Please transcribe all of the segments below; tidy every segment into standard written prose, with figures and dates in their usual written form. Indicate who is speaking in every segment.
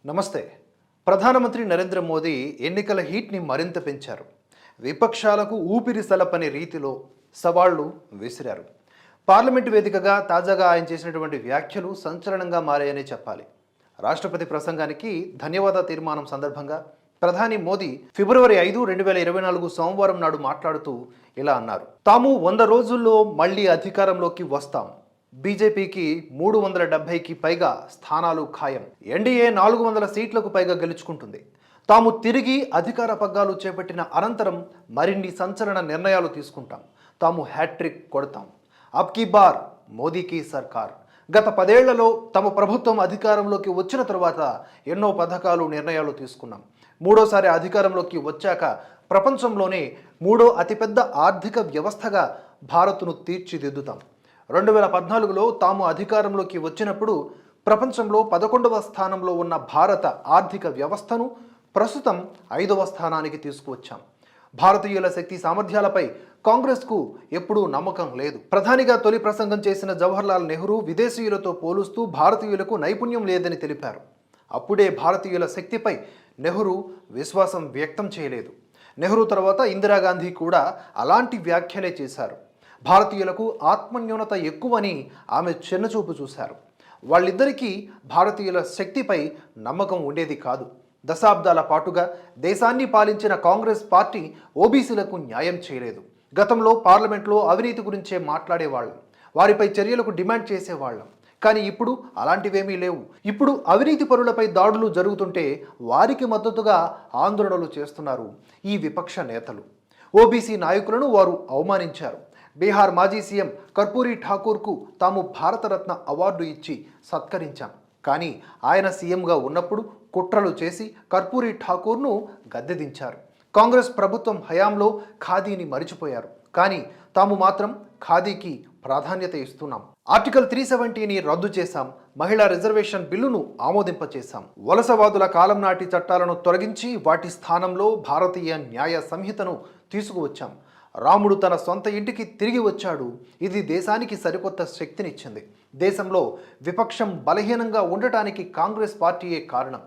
Speaker 1: నమస్తే. ప్రధానమంత్రి నరేంద్ర మోదీ ఎన్నికల హీట్ని మరింత పెంచారు. విపక్షాలకు ఊపిరి సలపని రీతిలో సవాళ్లు విసిరారు. పార్లమెంటు వేదికగా తాజాగా ఆయన చేసినటువంటి వ్యాఖ్యలు సంచలనంగా మారాయని చెప్పాలి. రాష్ట్రపతి ప్రసంగానికి ధన్యవాద తీర్మానం సందర్భంగా ప్రధాని మోదీ ఫిబ్రవరి 5, 2024 సోమవారం నాడు మాట్లాడుతూ ఇలా అన్నారు. తాము 100 రోజుల్లో మళ్లీ అధికారంలోకి వస్తాం. బీజేపీకి 370కి పైగా స్థానాలు ఖాయం. ఎన్డీఏ 400 సీట్లకు పైగా గెలుచుకుంటుంది. తాము తిరిగి అధికార పగ్గాలు చేపట్టిన అనంతరం మరిన్ని సంచలన నిర్ణయాలు తీసుకుంటాం. తాము హ్యాట్రిక్ కొడతాం. అబ్ కీ బార్ మోదీకి సర్కార్. గత 10 ఏళ్లలో తమ ప్రభుత్వం అధికారంలోకి వచ్చిన తరువాత ఎన్నో పథకాలు, నిర్ణయాలు తీసుకున్నాం. మూడోసారి అధికారంలోకి వచ్చాక ప్రపంచంలోనే 3వ అతిపెద్ద ఆర్థిక వ్యవస్థగా భారత్ను తీర్చిదిద్దుతాం. 2014లో తాము అధికారంలోకి వచ్చినప్పుడు ప్రపంచంలో 11వ స్థానంలో ఉన్న భారత ఆర్థిక వ్యవస్థను ప్రస్తుతం 5వ స్థానానికి తీసుకువచ్చాం. భారతీయుల శక్తి సామర్థ్యాలపై కాంగ్రెస్కు ఎప్పుడూ నమ్మకం లేదు. ప్రధానిగా తొలి ప్రసంగం చేసిన జవహర్లాల్ నెహ్రూ విదేశీయులతో పోలుస్తూ భారతీయులకు నైపుణ్యం లేదని తెలిపారు. అప్పుడే భారతీయుల శక్తిపై నెహ్రూ విశ్వాసం వ్యక్తం చేయలేదు. నెహ్రూ తర్వాత ఇందిరాగాంధీ కూడా అలాంటి వ్యాఖ్యలే చేశారు. భారతీయులకు ఆత్మన్యూనత ఎక్కువని ఆమె చిన్నచూపు చూశారు. వాళ్ళిద్దరికీ భారతీయుల శక్తిపై నమ్మకం ఉండేది కాదు. దశాబ్దాల పాటుగా దేశాన్ని పాలించిన కాంగ్రెస్ పార్టీ ఓబీసీలకు న్యాయం చేయలేదు. గతంలో పార్లమెంట్లో అవినీతి గురించే మాట్లాడేవాళ్ళం, వారిపై చర్యలకు డిమాండ్ చేసేవాళ్ళం. కానీ ఇప్పుడు అలాంటివేమీ లేవు. ఇప్పుడు అవినీతి పరులపై దాడులు జరుగుతుంటే వారికి మద్దతుగా ఆందోళనలు చేస్తున్నారు ఈ విపక్ష నేతలు. ఓబీసీ నాయకులను వారు అవమానించారు. బీహార్ మాజీ సీఎం కర్పూరి ఠాకూర్కు తాము భారతరత్న అవార్డు ఇచ్చి సత్కరించాం. కానీ ఆయన సీఎంగా ఉన్నప్పుడు కుట్రలు చేసి కర్పూరి ఠాకూర్ను గద్దెదించారు. కాంగ్రెస్ ప్రభుత్వం హయాంలో ఖాదీని మరిచిపోయారు. కానీ తాము మాత్రం ఖాదీకి ప్రాధాన్యత ఇస్తున్నాం. ఆర్టికల్ 370ని రద్దు చేశాం. మహిళా రిజర్వేషన్ బిల్లును ఆమోదింపచేశాం. వలసవాదుల కాలం నాటి చట్టాలను తొలగించి వాటి స్థానంలో భారతీయ న్యాయ సంహితను తీసుకువచ్చాం. రాముడు తన సొంత ఇంటికి తిరిగి వచ్చాడు. ఇది దేశానికి సరికొత్త శక్తినిచ్చింది. దేశంలో విపక్షం బలహీనంగా ఉండటానికి కాంగ్రెస్ పార్టీయే కారణం.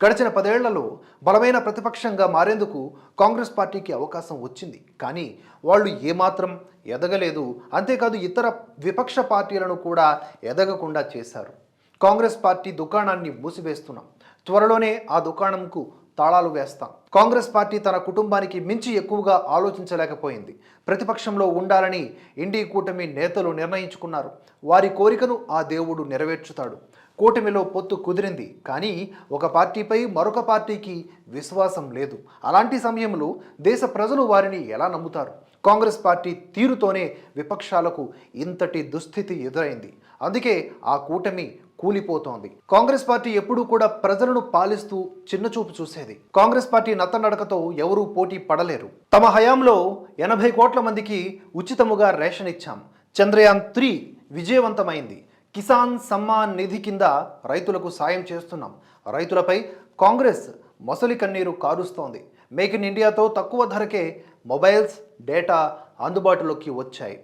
Speaker 1: గడిచిన 10 ఏళ్లలో బలమైన ప్రతిపక్షంగా మారేందుకు కాంగ్రెస్ పార్టీకి అవకాశం వచ్చింది. కానీ వాళ్ళు ఏమాత్రం ఎదగలేదు. అంతేకాదు ఇతర విపక్ష పార్టీలను కూడా ఎదగకుండా చేశారు. కాంగ్రెస్ పార్టీ దుకాణాన్ని మూసివేస్తున్నాం. త్వరలోనే ఆ దుకాణంకు తాళాలు వేస్తాం. కాంగ్రెస్ పార్టీ తన కుటుంబానికి మించి ఎక్కువగా ఆలోచించలేకపోయింది. ప్రతిపక్షంలో ఉండాలని ఇండి కూటమి నేతలు నిర్ణయించుకున్నారు. వారి కోరికను ఆ దేవుడు నెరవేర్చుతాడు. కూటమిలో పొత్తు కుదిరింది. కానీ ఒక పార్టీపై మరొక పార్టీకి విశ్వాసం లేదు. అలాంటి సమయంలో దేశ ప్రజలు వారిని ఎలా నమ్ముతారు? కాంగ్రెస్ పార్టీ తీరుతోనే విపక్షాలకు ఇంతటి దుస్థితి ఎదురైంది. అందుకే ఆ కూటమి కూలిపోతోంది. కాంగ్రెస్ పార్టీ ఎప్పుడూ కూడా ప్రజలను పాలిస్తూ చిన్నచూపు చూసేది. కాంగ్రెస్ పార్టీ నత్తనడకతో ఎవరూ పోటీ పడలేరు. తమ హయాంలో 80 కోట్ల మందికి ఉచితముగా రేషన్ ఇచ్చాం. చంద్రయాన్ 3 విజయవంతమైంది. కిసాన్ సమ్మాన్ నిధి కింద రైతులకు సాయం చేస్తున్నాం. రైతులపై కాంగ్రెస్ మొసలి కన్నీరు కారుస్తోంది. మేక్ ఇన్ ఇండియాతో తక్కువ ధరకే మొబైల్స్, డేటా అందుబాటులోకి వచ్చాయి.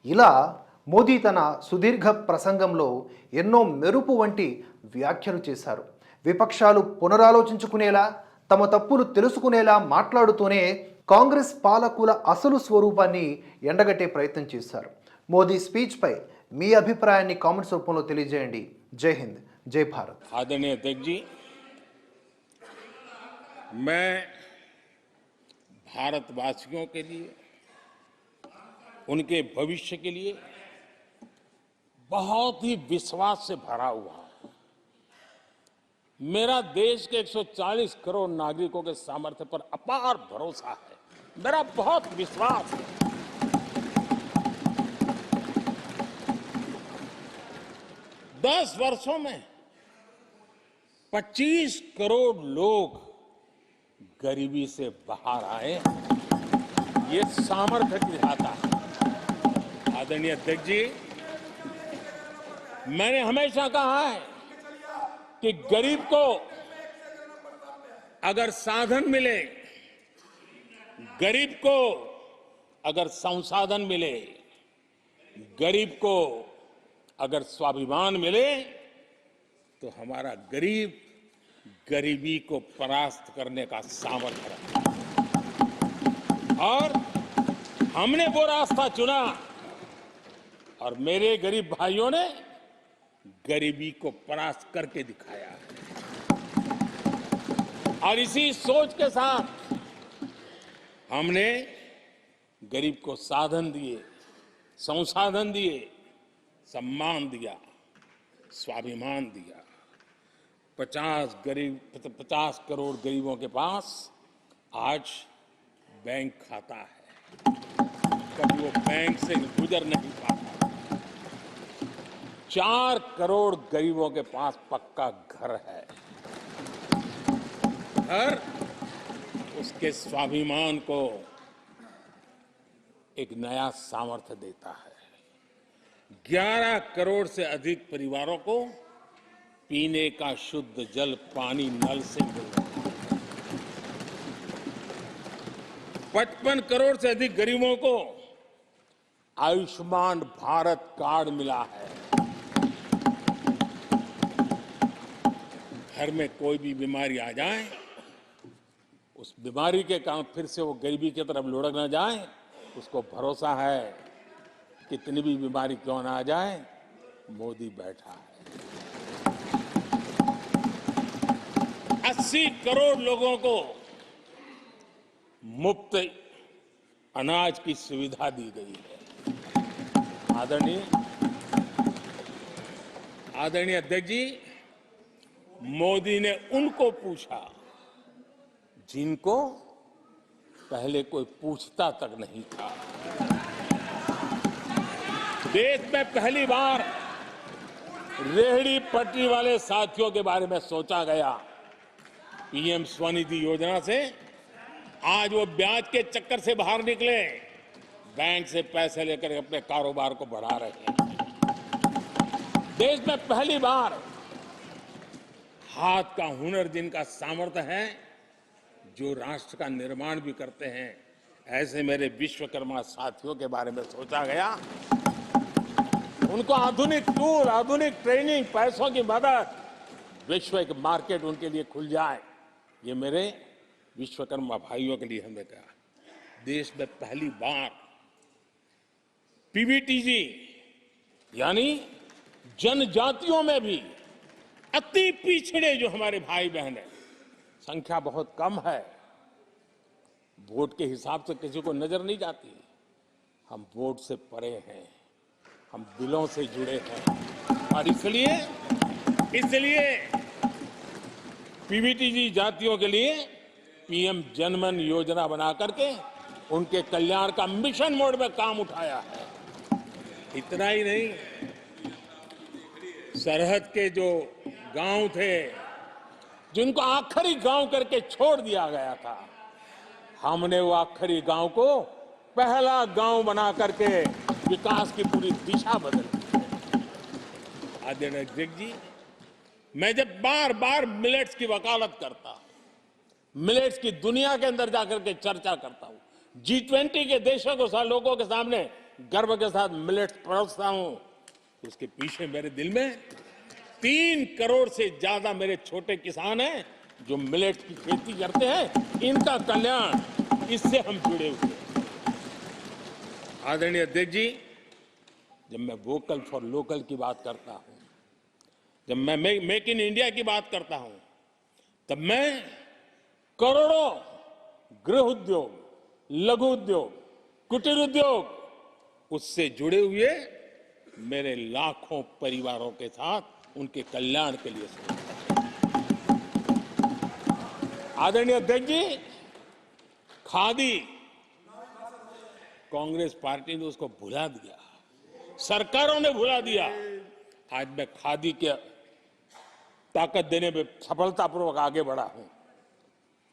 Speaker 1: ఇలా మోదీ తన సుదీర్ఘ ప్రసంగంలో ఎన్నో మెరుపు వంటి వ్యాఖ్యలు చేశారు. విపక్షాలు పునరాలోచించుకునేలా, తమ తప్పులు తెలుసుకునేలా మాట్లాడుతూనే కాంగ్రెస్ పాలకుల అసలు స్వరూపాన్ని ఎండగట్టే ప్రయత్నం చేశారు. మోదీ స్పీచ్పై మీ అభిప్రాయాన్ని కామెంట్స్ రూపంలో తెలియజేయండి. జై హింద్, జై భారత్.
Speaker 2: आदरणीय अध्यक्ष जी, मैं भारतवासियों के लिए, उनके भविष्य के लिए बहुत ही विश्वास से भरा हुआ है। मेरा देश के 140 करोड़ नागरिकों के सामर्थ्य पर अपार भरोसा है। मेरा बहुत विश्वास है। 10 वर्षों में 25 करोड़ लोग गरीबी से बाहर आए। ये सामर्थ्य दिखाता है। आदरणीय अध्यक्ष जी, मैंने हमेशा कहा है कि गरीब को अगर साधन मिले, गरीब को अगर संसाधन मिले, गरीब को अगर स्वाभिमान मिले, तो हमारा गरीब गरीबी को परास्त करने का सामर्थ्य रखता है। और हमने वो रास्ता चुना और मेरे गरीब भाइयों ने गरीबी को परास्त करके दिखाया है। और इसी सोच के साथ हमने गरीब को साधन दिए, संसाधन दिए, सम्मान दिया, स्वाभिमान दिया। 50 करोड़ गरीबों के पास आज बैंक खाता है। कभी वो बैंक से गुजर नहीं पाता। 4 करोड़ गरीबों के पास पक्का घर है। घर उसके स्वाभिमान को एक नया सामर्थ्य देता है। 11 करोड़ से अधिक परिवारों को पीने का शुद्ध जल पानी नल से मिल रहा है। 55 करोड़ से अधिक गरीबों को आयुष्मान भारत कार्ड मिला है। घर में कोई भी बीमारी आ जाए, उस बीमारी के कारण फिर से वो गरीबी की तरफ लुढ़क न जाए, उसको भरोसा है कितनी भी बीमारी क्यों ना आ जाए, मोदी बैठा है। 80 करोड़ लोगों को मुफ्त अनाज की सुविधा दी गई है। आदरणीय अध्यक्ष जी, मोदी ने उनको पूछा जिनको पहले कोई पूछता तक नहीं था। देश में पहली बार रेहड़ी पटरी वाले साथियों के बारे में सोचा गया। पीएम स्वनिधि योजना से आज वो ब्याज के चक्कर से बाहर निकले, बैंक से पैसे लेकर अपने कारोबार को बढ़ा रहे हैं। देश में पहली बार हाथ का हुनर जिनका सामर्थ्य है, जो राष्ट्र का निर्माण भी करते हैं, ऐसे मेरे विश्वकर्मा साथियों के बारे में सोचा गया। उनको आधुनिक टूल, आधुनिक ट्रेनिंग, पैसों की मदद, विश्व एक मार्केट उनके लिए खुल जाए, ये मेरे विश्वकर्मा भाइयों के लिए हमने कहा। देश में पहली बार पीवीटीजी यानी जनजातियों में भी अति पिछड़े जो हमारे भाई बहन हैं, संख्या बहुत कम है, वोट के हिसाब से किसी को नजर नहीं जाती। हम वोट से परे हैं, हम दिलों से जुड़े हैं और इसलिए पीवीटीजी जातियों के लिए पीएम जनमन योजना बना करके उनके कल्याण का मिशन मोड में काम उठाया है। इतना ही नहीं, सरहद के जो गांव थे जिनको आखिरी गांव करके छोड़ दिया गया था, हमने वो आखिरी गांव को पहला गांव बना करके विकास की पूरी दिशा बदल दी। आदरणीय अध्यक्ष जी, मैं जब बार बार मिलेट्स की वकालत करता हूं, मिलेट्स की दुनिया के अंदर जाकर के चर्चा करता हूं, G20 के देशों को लोगों के सामने गर्व के साथ मिलेट्स परोसता हूं, उसके पीछे मेरे दिल में 3 करोड़ से ज्यादा मेरे छोटे किसान हैं जो मिलेट की खेती करते हैं। इनका कल्याण, इससे हम जुड़े हुए हैं। आदरणीय अध्यक्ष जी, जब मैं वोकल फॉर लोकल की बात करता हूं, जब मैं मेक इन इंडिया की बात करता हूं, तब मैं करोड़ों गृह उद्योग, लघु उद्योग, कुटीर उद्योग, उससे जुड़े हुए मेरे लाखों परिवारों के साथ उनके कल्याण के लिए सोचता हूं। आदरणीय अध्यक्ष जी, खादी, कांग्रेस पार्टी ने उसको भुला दिया, सरकारों ने भुला दिया। आज मैं खादी के ताकत देने में सफलतापूर्वक आगे बढ़ा हूं,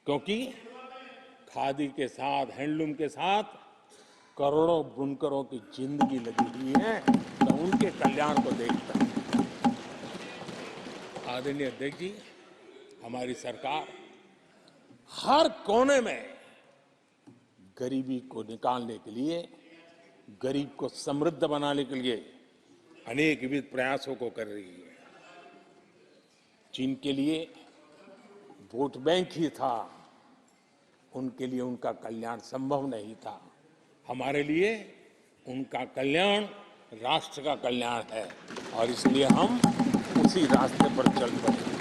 Speaker 2: क्योंकि खादी के साथ, हैंडलूम के साथ करोड़ों बुनकरों की जिंदगी लगी हुई है, तो उनके कल्याण को देखता हूं। आदरणीय अध्यक्ष जी, हमारी सरकार हर कोने में गरीबी को निकालने के लिए, गरीब को समृद्ध बनाने के लिए अनेक विविध प्रयासों को कर रही है, जिनके लिए वोट बैंक ही था, उनके लिए उनका कल्याण संभव नहीं था। हमारे लिए उनका कल्याण राष्ट्र का कल्याण है और इसलिए हम उसी रास्ते पर चल पड़े।